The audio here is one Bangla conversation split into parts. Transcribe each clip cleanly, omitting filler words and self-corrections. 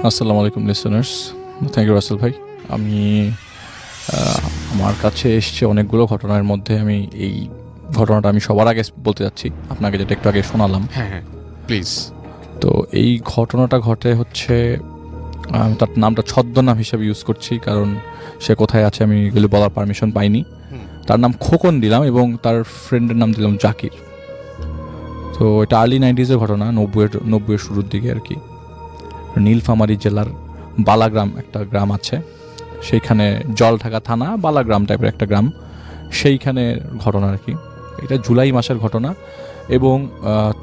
আসসালামু আলাইকুম লিসেনার্স, থ্যাংক ইউ রাসেল ভাই। আমি আমার কাছে এসছে অনেকগুলো ঘটনার মধ্যে আমি এই ঘটনাটা আমি সবার আগে বলতে যাচ্ছি আপনাকে, যেটা একটু আগে শোনালাম। হ্যাঁ হ্যাঁ প্লিজ। তো এই ঘটনাটা ঘটে হচ্ছে, তার নামটা ছদ্মনাম হিসেবে ইউজ করছি কারণ সে কোথায় আছে আমি এগুলো বলার পারমিশন পাইনি। তার নাম খোকন দিলাম এবং তার ফ্রেন্ডের নাম দিলাম জাকির। তো এটা আর্লি 90s-এর ঘটনা, নব্বইয়ের শুরুর দিকে আর কি। নীলফামারী জেলার বালাগ্রাম একটা গ্রাম আছে, সেইখানে জলঢাকা থানা বালাগ্রাম টাইপের একটা গ্রাম, সেইখানে ঘটনা আর কি। এটা জুলাই মাসের ঘটনা এবং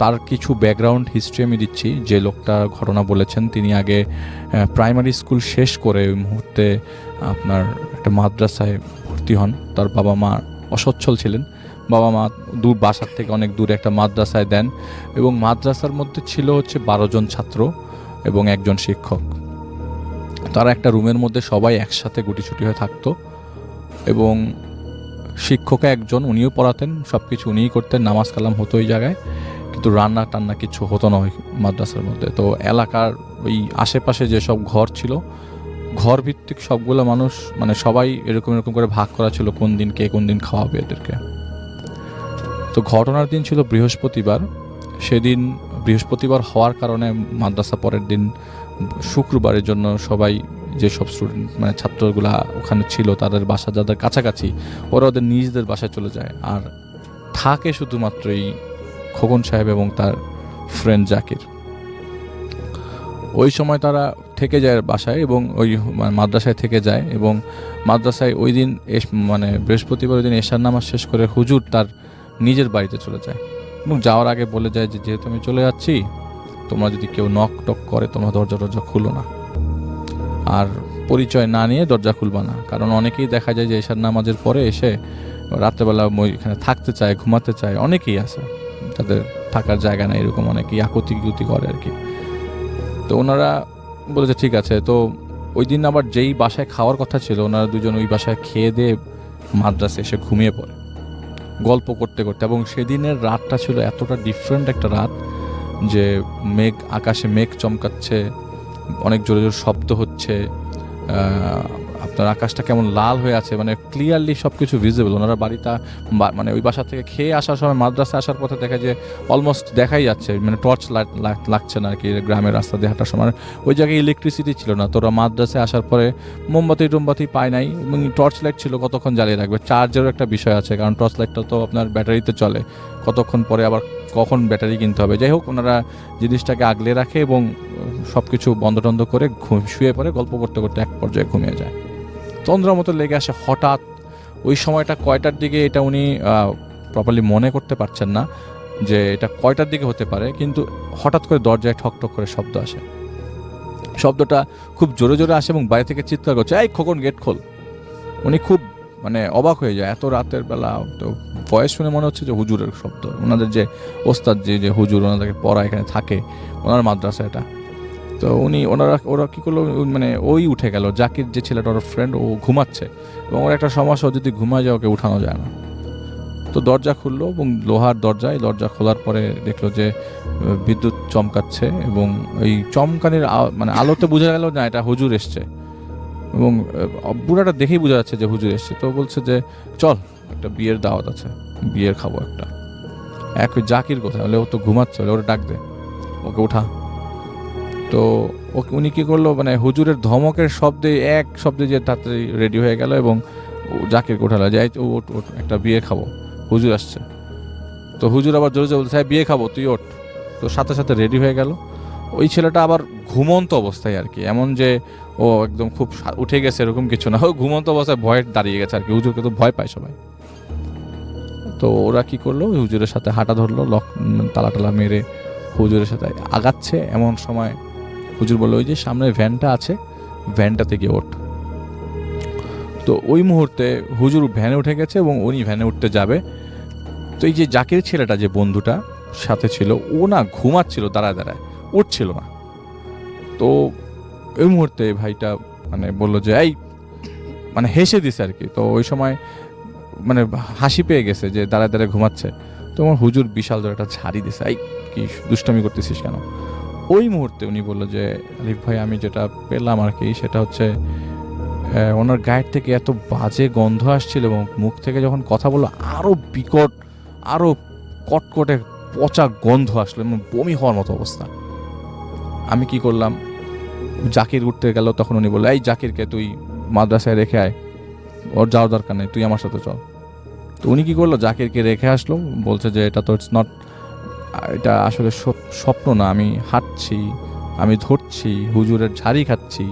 তার কিছু ব্যাকগ্রাউন্ড হিস্ট্রি আমি দিচ্ছি। যে লোকটা ঘটনা বলেছেন তিনি আগে প্রাইমারি স্কুল শেষ করে ওই মুহূর্তে আপনার একটা মাদ্রাসায় ভর্তি হন। তার বাবা মা অসচ্ছল ছিলেন, বাবা মা দূর বাসার থেকে অনেক দূরে একটা মাদ্রাসায় দেন এবং মাদ্রাসার মধ্যে ছিল হচ্ছে 12 জন ছাত্র এবং একজন শিক্ষক। তারা একটা রুমের মধ্যে সবাই একসাথে গুটিছুটি হয়ে থাকতো এবং শিক্ষক একজন, উনিও পড়াতেন, সব কিছু উনিই করতেন, নামাজ কালাম হতো ওই জায়গায়, কিন্তু রান্না টান্না কিছু হতো না ওই মাদ্রাসার মধ্যে। তো এলাকার ওই আশেপাশে যেসব ঘর ছিল, ঘর ভিত্তিক সবগুলো মানুষ মানে সবাই এরকম এরকম করে ভাগ করা ছিল কোন দিন কে কোন দিন খাওয়াবে এদেরকে। তো ঘটনার দিন ছিল বৃহস্পতিবার। সেদিন বৃহস্পতিবার হওয়ার কারণে মাদ্রাসা পরের দিন শুক্রবারের জন্য সবাই যেসব স্টুডেন্ট মানে ছাত্রগুলা ওখানে ছিল তাদের বাসা যাদের কাছাকাছি, ওরা ওদের নিজেদের বাসায় চলে যায় আর থাকে শুধুমাত্র এই খোকন সাহেব এবং তার ফ্রেন্ড জাকির। ওই সময় তারা থেকে যায় বাসায় এবং ওই মাদ্রাসায় থেকে যায় এবং মাদ্রাসায় ওই দিন মানে বৃহস্পতিবার ওই দিন এশার নামাজ শেষ করে হুজুর তার নিজের বাড়িতে চলে যায় এবং যাওয়ার আগে বলে যায় যে যেহেতু আমি চলে যাচ্ছি, তোমরা যদি কেউ নক টক করে তোমরা দরজা খুলো না, আর পরিচয় না নিয়ে দরজা খুলবা না। কারণ অনেকেই দেখা যায় যে এশার নামাজের পরে এসে রাত্রেবেলা এখানে থাকতে চায়, ঘুমাতে চায়, অনেকেই আছে তাদের থাকার জায়গা নেই, এরকম অনেকেই আকুতি করে আর কি। তো ওনারা বলেছে ঠিক আছে। তো ওই দিন আবার যেই বাসায় খাওয়ার কথা ছিল, ওনারা দুজন ওই বাসায় খেয়ে দিয়ে মাদ্রাসে এসে ঘুমিয়ে পড়ে গল্প করতে করতে। এবং সেদিনের রাতটা ছিল এতটা ডিফারেন্ট একটা রাত যে আকাশে মেঘ চমকাচ্ছে, অনেক জোরে জোরে শব্দ হচ্ছে, আপনার আকাশটা কেমন লাল হয়ে আছে, মানে ক্লিয়ারলি সব কিছু ভিজিবল। ওনারা বাড়িটা মানে ওই বাসা থেকে খেয়ে আসার সময় মাদ্রাসা আসার পথে দেখা যে অলমোস্ট দেখাই যাচ্ছে, মানে টর্চ লাইট লাগছে না আর কি গ্রামের রাস্তা দিয়ে হাঁটার সময়। ওই জায়গায় ইলেকট্রিসিটি ছিল না, তো ওরা মাদ্রাসায় আসার পরে মোমবাতি পায় নাই এবং টর্চ লাইট ছিল, কতক্ষণ জ্বালিয়ে রাখবে। চার্জেরও একটা বিষয় আছে, কারণ টর্চ লাইটটা তো আপনার ব্যাটারিতে চলে, কতক্ষণ পরে আবার কখন ব্যাটারি কিনতে হবে। যাই হোক, ওনারা জিনিসটাকে আগলে রাখে এবং সব কিছু বন্ধ টন্ধ করে শুয়ে পড়ে, গল্প করতে করতে এক পর্যায়ে ঘুমিয়ে যায়। তন্দ্রার মতো লেগে আসে হঠাৎ। ওই সময়টা কয়টার দিকে এটা উনি প্রপারলি মনে করতে পারছেন না যে এটা কয়টার দিকে হতে পারে, কিন্তু হঠাৎ করে দরজায় ঠকঠক করে শব্দ আসে। শব্দটা খুব জোরে জোরে আসে এবং বাইরে থেকে চিৎকার করছে, এই খোকন গেট খোল। উনি খুব মানে অবাক হয়ে যায়, এত রাতের বেলা। তো ভয়েস শুনে মনে হচ্ছে যে হুজুরের শব্দ, ওনাদের যে ওস্তাদ যে হুজুর ওনাদেরকে পড়া এখানে থাকে, ওনার মাদ্রাসা এটা। তো ওরা কী করলো, মানে ওই উঠে গেল, জাকির যে ছেলেটা ওর ফ্রেন্ড, ও ঘুমাচ্ছে এবং ওর একটা সমস্যা, যদি ঘুমায় যায় ওকে উঠানো যায় না। তো দরজা খুললো এবং লোহার দরজা খোলার পরে দেখলো যে বিদ্যুৎ চমকাচ্ছে এবং ওই চমকানির মানে আলোতে বোঝা গেল না এটা হুজুর এসছে এবং বুড়াটা দেখেই বোঝা যাচ্ছে যে হুজুর এসছে। তো বলছে যে চল, একটা বিয়ের দাওয়াত আছে, বিয়ের খাবো একটা। জাকির কোথায়, বলে ও তো ঘুমাচ্ছে, ওরা ডাক দে, ওকে উঠা। তো উনি কী করলো, মানে হুজুরের ধমকের এক শব্দে যে তাড়াতাড়ি রেডি হয়ে গেল এবং জাকির উঠালো, যাই ওট একটা বিয়ে খাবো, হুজুর আসছে। তো হুজুর আবার জোরে জোরে বলছে, বিয়ে খাবো, তুই ওঠ। তো সাথে সাথে রেডি হয়ে গেল। ওই ছেলেটা আবার ঘুমন্ত অবস্থায় আর কি, এমন যে ও একদম খুব উঠে গেছে এরকম কিছু না, ও ঘুমন্ত অবস্থায় ভয়ে দাঁড়িয়ে গেছে আর কি। হুজুরকে তো ভয় পায় সবাই। তো ওরা কি করলো, হুজুরের সাথে হাঁটা ধরলো, তালা মেরে হুজুরের সাথে আগাচ্ছে। এমন সময় হুজুর বললো, ওই যে সামনে ভ্যানটা আছে, ভ্যানটাতে গিয়ে ওঠ। তো ওই মুহূর্তে হুজুর ভ্যানে উঠে গেছে এবং উনি ভ্যানে উঠতে যাবে। তো এই যে জাকির ছেলেটা যে বন্ধুটা সাথে ছিল, ও না ঘুমাচ্ছিল দাঁড়ায়, উঠছিল না। তো ওই মুহূর্তে ভাইটা মানে বললো যে এই, মানে হেসে দিছে আর কি। তো ওই সময় মানে হাসি পেয়ে গেছে যে দাঁড়ায় ঘুমাচ্ছে। তো আমার হুজুর বিশাল ধরে একটা ঝাড়ি দিছে, এই কি দুষ্টামি করতেছিস কেন। ও ওই মুহূর্তে উনি বললো যে আলিফ ভাই আমি যেটা পেলাম আর কি সেটা হচ্ছে ওনার গায়ের থেকে এত বাজে গন্ধ আসছিল এবং মুখ থেকে যখন কথা বললো আরও বিকট, আরও কটকটে পচা গন্ধ আসলো এবং বমি হওয়ার মতো অবস্থা। আমি কি করলাম, জাকির উঠতে গেল, তখন উনি বললো এই জাকিরকে তুই মাদ্রাসায় রেখে আয়, ওর যাওয়ার দরকার নেই, তুই আমার সাথে চল। তো উনি কি করলো, জাকিরকে রেখে আসলো, বলছে যে এটা তো ইটস নট, এটা আসলে স্বপ্ন না, আমি হাঁটছি, আমি ধরছি, হুজুরের ঝাড়ি খাচ্ছি,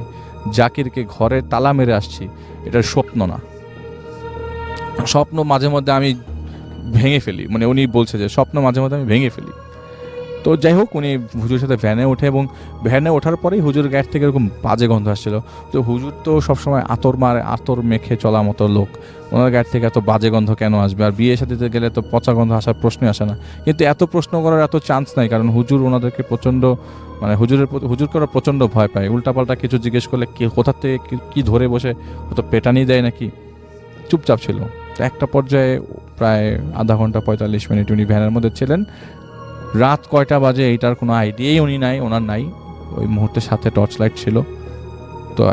জাকিরকে ঘরে তালা মেরে আসছি, এটা স্বপ্ন না, স্বপ্ন মাঝে মধ্যে আমি ভেঙে ফেলি, মানে উনি বলছে যে স্বপ্ন মাঝে মধ্যে আমি ভেঙে ফেলি। তো যাই হোক, উনি হুজুরের সাথে ভ্যানে ওঠে এবং ভ্যানে ওঠার পরেই হুজুর গায়ের থেকে এরকম বাজে গন্ধ আসছিল। তো হুজুর তো সবসময় আতর মেখে চলা মতো লোক, ওনার গায়ের থেকে এত বাজে গন্ধ কেন আসবে? আর বিয়ে সাথে গেলে তো পচা গন্ধ আসার প্রশ্নই আসে না। কিন্তু এত প্রশ্ন করার এত চান্স নাই, কারণ হুজুর ওনাদেরকে প্রচণ্ড, মানে হুজুর করা প্রচণ্ড ভয় পায়। উল্টাপাল্টা কিছু জিজ্ঞেস করলে কোথার থেকে কি ধরে বসে হয়তো পেটানি দেয় নাকি, চুপচাপ ছিল। তো একটা পর্যায়ে প্রায় আধা ঘন্টা 45 মিনিট উনি ভ্যানের মধ্যে ছিলেন। রাত কয়টা বাজে এইটার কোনো আইডিয়াই ওনার নাই। ওই মুহূর্তে সাথে টর্চ লাইট ছিল। তো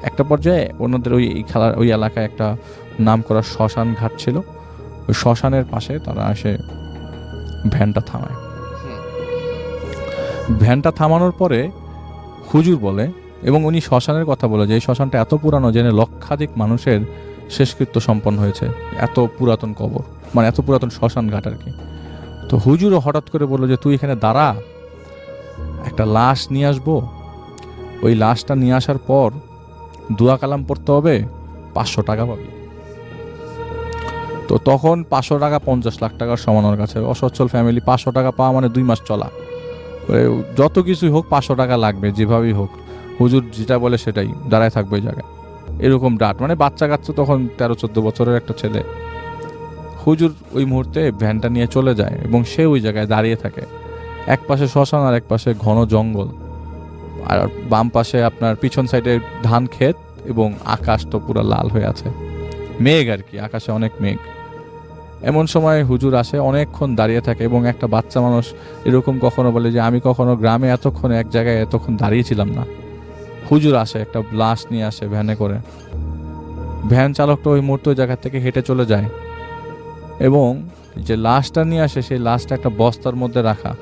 একটা পর্যায়ে ওনাদের ওই এলাকায় একটা নাম করা শ্মশান ঘাট ছিল, ওই শ্মশানের পাশে তারা এসে ভ্যানটা থামায়। ভ্যানটা থামানোর পরে হুজুর বলে, এবং উনি শ্মশানের কথা বলে যে এই শ্মশানটা এত পুরানো, জেনে লক্ষাধিক মানুষের শেষকৃত্য সম্পন্ন হয়েছে, এত পুরাতন কবর, মানে এত পুরাতন শ্মশান ঘাট আর কি। তো হুজুরও হঠাৎ করে বললো যে তুই এখানে দাঁড়া, একটা লাশ নিয়ে আসবো, ওই লাশটা নিয়ে আসার পর দোয়া কালাম পড়তে হবে, 500 টাকা পাবি। তো তখন 500 টাকা 50 লাখ টাকার সমান ওর কাছে। অসচ্ছল ফ্যামিলি, 500 টাকা পাওয়া মানে 2 মাস চলা, যত কিছুই হোক 500 টাকা লাগবে যেভাবেই হোক। হুজুর যেটা বলে সেটাই, দাঁড়ায় থাকবে ওই জায়গায়, এরকম ডাট, মানে বাচ্চা কাচ্চা তখন 13-14 বছরের একটা ছেলে। হুজুর ওই মুহূর্তে ভ্যানটা নিয়ে চলে যায় এবং সে ওই জায়গায় দাঁড়িয়ে থাকে। এক পাশে শ্মশান আর এক পাশে ঘন জঙ্গল, আর বাম পাশে আপনার পিছন সাইডে ধান ক্ষেত এবং আকাশ তো পুরো লাল হয়ে আছে, মেঘ আর কি, আকাশে অনেক মেঘ। এমন সময় হুজুর আসে, অনেকক্ষণ দাঁড়িয়ে থাকে এবং একটা বাচ্চা মানুষ এরকম কখনো বলে যে আমি কখনো গ্রামে এতক্ষণ এক জায়গায় এতক্ষণ দাঁড়িয়েছিলাম না। হুজুর আসে, একটা লাশ নিয়ে আসে ভ্যানে করে। ভ্যান চালকটা ওই মুহূর্তে ওই জায়গা থেকে হেঁটে চলে যায় এবং যে লাশটা নিয়ে আসে সেই লাশটা একটা বস্তার মধ্যে রাখা,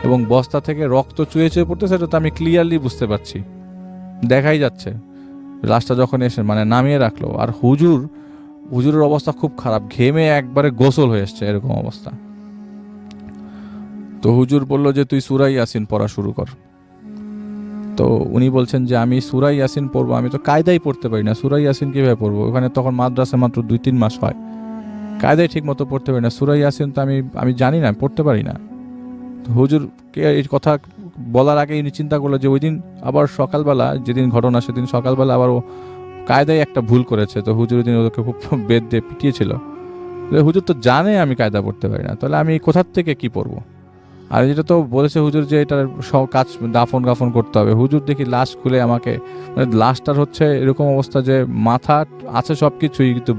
এবং বস্তা থেকে রক্ত চুয়ে চুয়ে পড়তেছে, সেটা তো আমি ক্লিয়ারলি বুঝতে পারছি, দেখাই যাচ্ছে। লাশটা যখন এসে মানে নামিয়ে রাখলো, আর হুজুরের অবস্থা খুব খারাপ, ঘেমে একবারে গোসল হয়ে এসছে, এরকম অবস্থা। তো হুজুর বললো যে তুই সূরা ইয়াসিন পড়া শুরু কর। তো উনি বলছেন যে আমি সূরা ইয়াসিন পড়বো, আমি তো কায়দাই পড়তে পারি না, সূরা ইয়াসিন কিভাবে পড়বো? ওখানে তখন মাদ্রাসা মাত্র 2-3 মাস হয়, কায়দায় ঠিক মতো পড়তে পারি না, সূরা ইয়াসিন তো আমি জানি না, পড়তে পারি না। হুজুরকে এই কথা বলার আগে উনি চিন্তা করলো যে ওই দিন আবার সকালবেলা, যেদিন ঘটনা সেদিন সকালবেলা আবার ও কায়দায় একটা ভুল করেছে। তো হুজুর দিন ওদেরকে খুব বেদ দিয়ে পিটিয়েছিল। হুজুর তো জানে আমি কায়দা পড়তে পারি না, তাহলে আমি কোথার থেকে কি পড়বো? আর যেটা তো বলেছে হুজুর যে এটার সব কাজ দাফন করতে হবে। হুজুর দেখি লাশ খুলে আমাকে, মানে লাশটার হচ্ছে এরকম অবস্থা যে মাথা আছে সব কিছুই, কিন্তু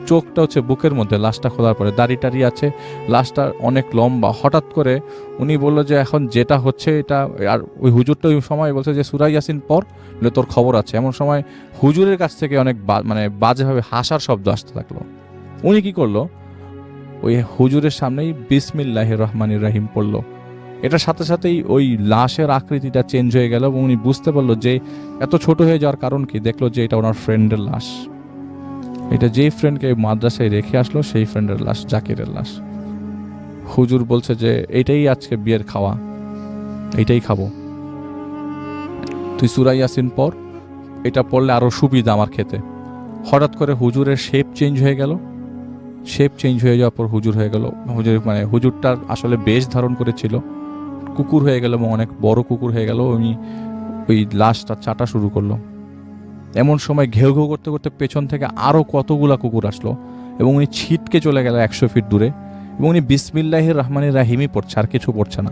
চোখটা হচ্ছে বুকের মধ্যে, লাশটা খোলার পরে দাড়ি টাড়ি আছে, লাশটা অনেক লম্বা। হঠাৎ করে উনি বললো যে এখন যেটা হচ্ছে এটা, আর ওই হুজুরটা ওই সময় বলছে যে সূরা ইয়াসিন পড়, বলে তোর খবর আছে। এমন সময় হুজুরের কাছ থেকে অনেক মানে বাজেভাবে হাসার শব্দ আসতে থাকলো। উনি কি করলো, ওই হুজুরের সামনেই বিসমিল্লাহির রহমানির রহিম পড়লো। এটার সাথে সাথেই ওই লাশের আকৃতিটা চেঞ্জ হয়ে গেল এবং উনি বুঝতে পারলো যে এত ছোট হয়ে যাওয়ার কারণ কি। দেখলো যে এটা ওনার ফ্রেন্ডের লাশ, এটা যেই ফ্রেন্ডকে মাদ্রাসায় রেখে আসলো সেই ফ্রেন্ডের লাশ, জাকিরের লাশ। হুজুর বলছে যে এইটাই আজকে বিয়ের খাওয়া, এইটাই খাবো, তুই সূরা ইয়াসিন পড়, এটা পড়লে আরো সুবিধা আমার খেতে। হঠাৎ করে হুজুরের শেপ চেঞ্জ হয়ে গেল। শেপ চেঞ্জ হয়ে যাওয়ার পর হুজুর হয়ে গেল, হুজুরটার আসলে বেশ ধারণ করেছিল, কুকুর হয়ে গেল, এবং অনেক বড় কুকুর হয়ে গেল। উনি ওই লাশটা চাটা শুরু করলো। এমন সময় ঘেউ ঘেউ করতে করতে পেছন থেকে আরো কতগুলা কুকুর আসলো এবং উনি ছিটকে চলে গেল 100 ফিট দূরে, এবং উনি বিসমিল্লাহির রহমানির রহিমই পড়ছে, আর কিছু পড়ছে না।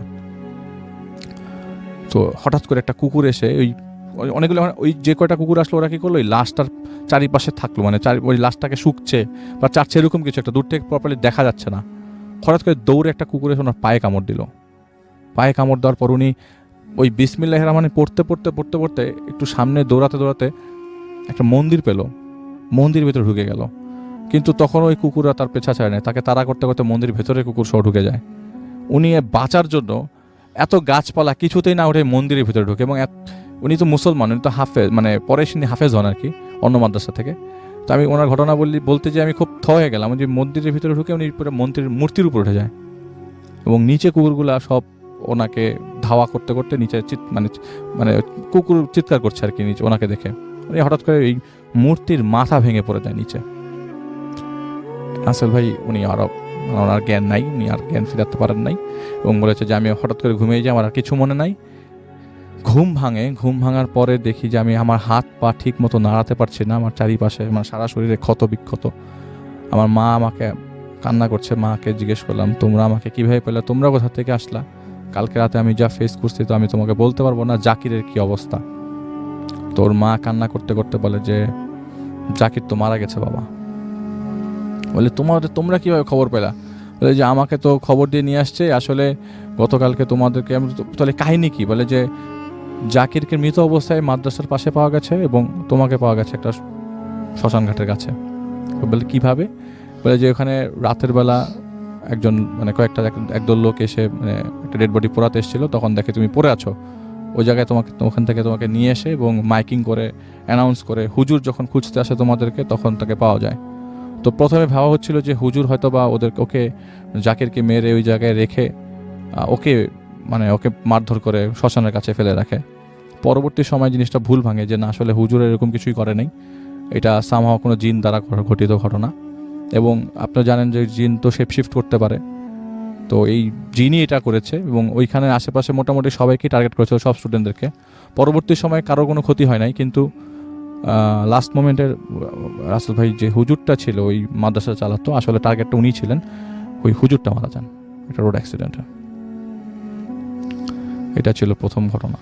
তো হঠাৎ করে একটা কুকুর এসে অনেকগুলো, ওই যে কয়টা কুকুর আসলো ওরা কি করলো, ওই লাশটার চারিপাশে থাকলো, মানে ওই লাশটাকে শুকছে বা চাটছে, এরকম কিছু একটা, দূর থেকে প্রপারলি দেখা যাচ্ছে না। হঠাৎ করে দৌড়ে একটা কুকুর এসে ওনার পায়ে কামড় দিল। পায়ে কামড় দেওয়ার পর উনি ওই বিসমিল্লাহির রহমানির পড়তে পড়তে পড়তে পড়তে একটু সামনে দৌড়াতে দৌড়াতে একটা মন্দির পেল, মন্দির ভেতরে ঢুকে গেল। কিন্তু তখন ওই কুকুররা তার পেছা ছাড়ে না, তাকে তাড়া করতে করতে মন্দির ভেতরে কুকুর সহ ঢুকে যায়। উনি বাঁচার জন্য এত গাছপালা কিছুতেই না উঠে মন্দিরের ভিতরে ঢুকে, এবং উনি তো মুসলমান, উনি তো হাফেজ, মানে পরে হাফেজ হন আর কি, অন্য মাদ্রাসা থেকে। তো আমি ওনার ঘটনা বলতে যে আমি খুব হয়ে গেলাম যে মন্দিরের ভিতরে ঢুকে উনি পুরো মূর্তির উপর উঠে যায়, এবং নিচে কুকুরগুলা সব ওনাকে ধাওয়া করতে করতে নিচে মানে কুকুর চিৎকার করছে আর কি নিচে ওনাকে দেখে। উনি হঠাৎ করে এই মূর্তির মাথা ভেঙে পড়ে যায় নিচে। রাসেল ভাই উনি ওনার জ্ঞান নাই, উনি আর জ্ঞান ফিরাতে পারেন নাই, এবং বলেছে যে আমি হঠাৎ করে ঘুমিয়ে যাই, আমার আর কিছু মনে নাই। ঘুম ভাঙার পরে দেখি যে আমি আমার হাত পা ঠিক মতো নাড়াতে পারছি না, আমার চারিপাশে আমার সারা শরীরে ক্ষত বিক্ষত। আমার মা আমাকে কান্না করছে, মাকে জিজ্ঞেস করলাম তোমরা আমাকে কিভাবে পেলে, তোমরা কোথা থেকে আসলা, কালকে রাতে আমি যা ফেস করছি তো আমি তোমাকে বলতে পারবো না, জাকিরের কি অবস্থা। তোর মা কান্না করতে করতে বলে যে জাকির তো মারা গেছে বাবা। বলে তোমরা কিভাবে খবর পেলা, বলে যে আমাকে তো খবর দিয়ে নিয়ে আসছে, আসলে গতকালকে তোমাদেরকে। তাহলে কাহিনী কি, বলে যে জাকিরকে মৃত অবস্থায় মাদ্রাসার পাশে পাওয়া গেছে এবং তোমাকে পাওয়া গেছে একটা শ্মশান ঘাটের কাছে। বলে কিভাবে, বলে যে ওখানে রাতের বেলা একজন মানে একদল লোক এসে মানে একটা ডেড বডি পোড়াতে এসেছিল, তখন দেখে তুমি পড়ে আছো ওই জায়গায়, ওখান থেকে তোমাকে নিয়ে এসে এবং মাইকিং করে অ্যানাউন্স করে হুজুর যখন খুঁজতে আসে তোমাদেরকে তখন তাকে পাওয়া যায়। তো প্রথমে ভাবা হচ্ছিল যে হুজুর হয়তো বা ওকে জাকিরকে মেরে ওই জায়গায় রেখে ওকে মারধর করে শ্মশানের কাছে ফেলে রাখে। পরবর্তী সময় জিনিসটা ভুল ভাঙে যে না, আসলে হুজুর এরকম কিছুই করে নাই, এটা সামহাও কোনো জিন দ্বারা ঘটিত ঘটনা। এবং আপনারা জানেন যে জিন তো শেপ শিফট করতে পারে, তো এই জিনই এটা করেছে এবং ওইখানে আশেপাশে মোটামুটি সবাইকে টার্গেট করেছিল, সব স্টুডেন্টদেরকে। পরবর্তী সময় কারোর কোনো ক্ষতি হয় নাই, কিন্তু লাস্ট মোমেন্টের রাসেল ভাই যে হুজুরটা ছিল ওই মাদ্রাসা চালাতো, আসলে টার্গেটটা উনি ছিলেন, ওই হুজুরটা মারা যান একটা রোড অ্যাক্সিডেন্টে। এটা ছিল প্রথম ঘটনা।